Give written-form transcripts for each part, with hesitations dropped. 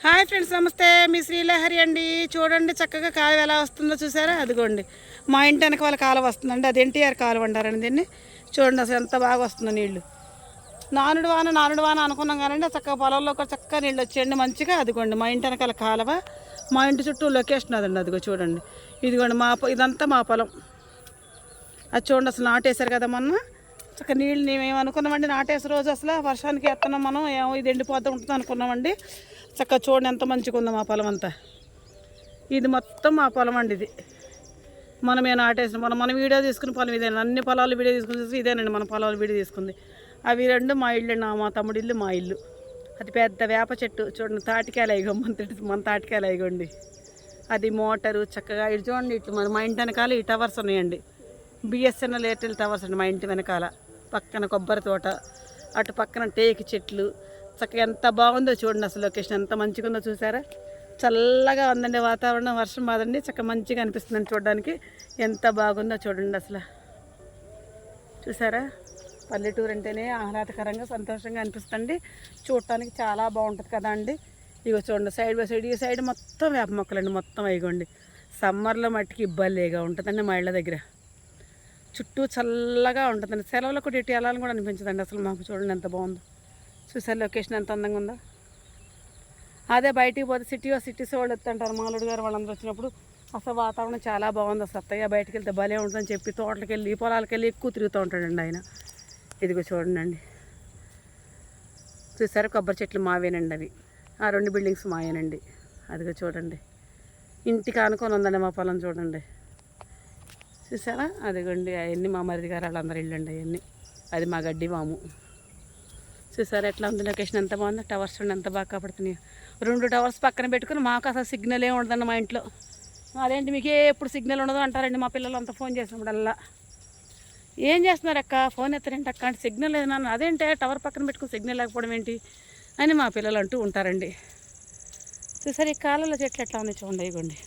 Hi friends, నమస్తే. మీ శ్రీలహరి అండి. చూడండి చక్కగా కాలువ ఎలా వస్తుందో చూసారా? అదిగోండి మా ఇంటి వెనక వాళ్ళ కాలువ వస్తుందండి. అది ఎన్టీఆర్ కాలువ అంటారండి దీన్ని. చూడండి అసలు ఎంత బాగా వస్తుందో నీళ్లు. నానుడు వాన అనుకున్నాం కానీ చక్కగా పొలంలో కూడా చక్కగా నీళ్ళు వచ్చేయండి మంచిగా. అదిగోండి మా ఇంటి వెనకాల కాలువ, మా ఇంటి చుట్టూ లొకేషన్ అదండి. అదిగో చూడండి, ఇదిగోండి ఇదంతా మా పొలం. అది చూడండి అసలు నాటేశారు కదా మొన్న. చక్క నీళ్ళు మేము అనుకున్నామండి నాటేసే రోజు అసలు వర్షానికి ఎత్తనాం మనం, ఏమో ఇది ఎండిపోతూ ఉంటుంది అనుకున్నామండి. చక్కగా చూడండి ఎంత మంచిగా ఉందో మా పొలం అంతా. ఇది మొత్తం మా పొలం అండి. ఇది మనమే నాటేసిన మనం వీడియో తీసుకుని పొలం ఇదేనండి. అన్ని పొలాలు వీడియో తీసుకుని ఇదేనండి మన పొలాలు వీడియో తీసుకుంది. అవి రెండు మా ఇల్లు, మా తమ్ముడి ఇల్లు, మా ఇల్లు. అది పెద్ద వేప చెట్టు చూడండి, తాటికాయలు అయ్యో మన తాటికాయలు అయ్యండి. అది మోటారు చక్కగా ఇటు చూడండి. ఇట్లు మా ఇంటి వెనకాల ఈ టవర్స్ ఉన్నాయండి, బిఎస్ఎన్ఎల్ ఎయిర్టెల్ టవర్స్ అండి. మా ఇంటి వెనకాల పక్కన కొబ్బరి తోట, అటు పక్కన టేకు చెట్లు. చక్కగా ఎంత బాగుందో చూడండి అసలు లొకేషన్ ఎంత మంచిగా ఉందో చూసారా? చల్లగా ఉందండి వాతావరణం, వర్షం బాదండి. చక్కగా మంచిగా అనిపిస్తుందండి చూడడానికి. ఎంత బాగుందో చూడండి అసలు. చూసారా? పల్లెటూరు అంటేనే ఆహ్లాదకరంగా సంతోషంగా అనిపిస్తుంది. చూడటానికి చాలా బాగుంటుంది కదా అండి. ఇగో చూడండి సైడ్ బై సైడ్, ఈ సైడ్ మొత్తం వేప మొక్కలండి మొత్తం. అయిగోండి సమ్మర్లో మట్టికి ఇబ్బందిగా ఉంటుందండి మా ఇళ్ళ దగ్గర. చుట్టూ చల్లగా ఉంటుందండి. సెలవులకు కూడా ఇటు వెళ్ళాలని కూడా అనిపించదండి అసలు మాకు. చూడండి ఎంత బాగుందో చూసారు లొకేషన్ ఎంత అందంగా ఉందో. అదే బయటికి పోతే సిటీస్ వాళ్ళు వస్తుంటారు, మాలుడు గారు వాళ్ళందరూ వచ్చినప్పుడు. అసలు వాతావరణం చాలా బాగుంది. అసలు అత్తయ్య బయటికి వెళ్తే భలే ఉంటుందని చెప్పి తోటలకు వెళ్ళి పొలాలకు వెళ్ళి ఎక్కువ తిరుగుతూ ఉంటాడండి ఆయన. ఇదిగో చూడండి, చూసారా? కొబ్బరి చెట్లు మావేనండి అవి. ఆ రెండు బిల్డింగ్స్ మావేనండి. అదిగో చూడండి, ఇంటికి ఆనుకొని ఉందండి మా పొలం. చూడండి చూసారా? అదిగోండి అవన్నీ మా మరిది గారు వాళ్ళందరూ ఇల్లండి అవన్నీ. అది మా గడ్డి వాము. చూసారా ఎట్లా ఉంది లొకేషన్? ఎంత బాగుంది. టవర్స్ చూడండి ఎంత బాగా కాపాడుతున్నాయి. 2 టవర్స్ పక్కన పెట్టుకుని మాకు అసలు సిగ్నల్ ఏమి ఉండదండి మా ఇంట్లో. అదేంటి మీకు ఎప్పుడు సిగ్నల్ ఉండదు అంటారండి మా పిల్లలు అంతా ఫోన్ చేసినప్పుడల్లా. ఏం చేస్తున్నారు అక్క, ఫోన్ ఎత్తరేంటి అక్క అంటే సిగ్నల్ లేదు నాన్న. అదేంటే టవర్ పక్కన పెట్టుకుని సిగ్నల్ లేకపోవడం ఏంటి అని మా పిల్లలు అంటూ ఉంటారండి. చూసారు ఈ కాలంలో చెట్లు ఎట్లా ఉంది చూడండి. ఇవ్వండి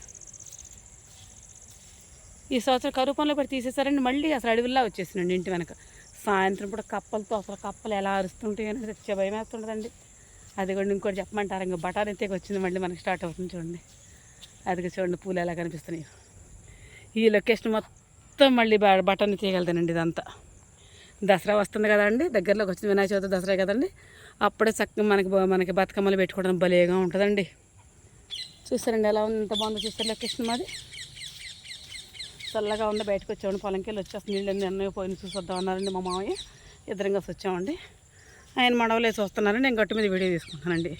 ఈ సంవత్సరం కరువు పనులు పెట్టి తీసేసారండి. మళ్ళీ అసలు అడవిలా వచ్చేసినండి ఇంటి వెనక. సాయంత్రం పూట కప్పలతో అసలు కప్పలు ఎలా అరుస్తుంటాయి అని తెచ్చే భయం వేస్తుంటుందండి. అది కూడా ఇంకోటి చెప్పమంటారు, ఇంకా బఠానీ ఎత్తేకి వచ్చింది మళ్ళీ మనకి స్టార్ట్ అవుతుంది చూడండి. అది చూడండి పూలు ఎలా కనిపిస్తున్నాయి. ఈ లొకేషన్ మొత్తం మళ్ళీ బఠానీ తీయగలుగుతానండి. ఇదంతా దసరా వస్తుంది కదండి, దగ్గరలోకి వచ్చింది. వినాయక చవితి దసరా కదండి. అప్పుడే చక్కగా మనకి బతుకమ్మలు పెట్టుకోవడం భలేగా ఉంటుందండి. చూసారండి ఎలా ఉంది, ఎంత బాగుందో చూస్తారు లొకేషన్ మాది. చల్లగా ఉంది. బయటకు వచ్చామండి, పొలంకి వెళ్ళి వచ్చేస్తుంది. నీళ్ళని అన్నయ్య పోయిన చూసొద్దాం అన్నారండి మా మామయ్య. ఇద్దరం కలిసి వచ్చామండి. ఆయన మడవలేసి వస్తున్నారండి, నేను గట్టు మీద వీడియో తీసుకుంటానండి.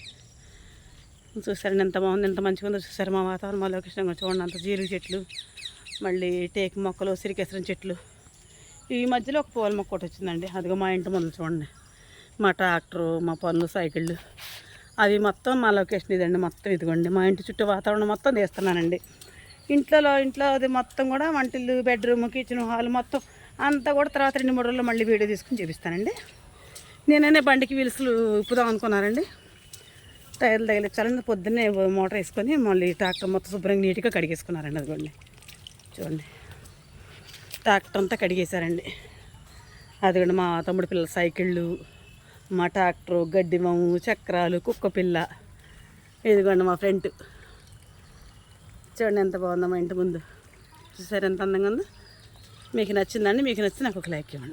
చూసారండి ఎంత బాగుంది, ఎంత మంచిగా ఉందో చూసారు మా వాతావరణం, మా లొకేషన్ చూడండి. అంత జీరుగు చెట్లు, మళ్ళీ టేకు మొక్కలు, సిరికెసరం చెట్లు. ఈ మధ్యలో ఒక పూల మొక్క ఒకటి వచ్చిందండి. అదిగో మా ఇంటి ముందు చూడండి. మా ట్రాక్టరు, మా పనులు, సైకిళ్ళు అవి మొత్తం మా లొకేషన్ ఇదండి. మొత్తం ఇదిగోండి మా ఇంటి చుట్టూ వాతావరణం మొత్తం తీస్తున్నానండి. ఇంట్లో అది మొత్తం కూడా వంటిల్లు, బెడ్రూమ్, కిచెన్, హాల్ మొత్తం అంతా కూడా తర్వాత 2-3 రోజుల్లో మళ్ళీ వీడియో తీసుకుని చూపిస్తానండి. నేననే బండికి విలుసులు ఇప్పుదాం అనుకున్నానండి. టైర్లు తగిలించాలని పొద్దున్నే మోటార్ వేసుకొని మళ్ళీ ట్రాక్టర్ మొత్తం శుభ్రంగా నీట్గా కడిగేసుకున్నారండి. అదిగోండి చూడండి, ట్రాక్టర్ అంతా కడిగేశారండి. అదిగోండి మా తమ్ముడి పిల్లల సైకిళ్ళు, మా ట్రాక్టరు, గడ్డిమము, చక్రాలు, కుక్క పిల్ల. ఇదిగోండి మా ఫ్రెండ్. చూడండి ఎంత బాగుందో మా ఇంటి ముందు. చూసారు ఎంత అందంగా ఉందో. మీకు నచ్చిందండి? మీకు నచ్చి నాకు ఒక లైక్ ఇవ్వండి.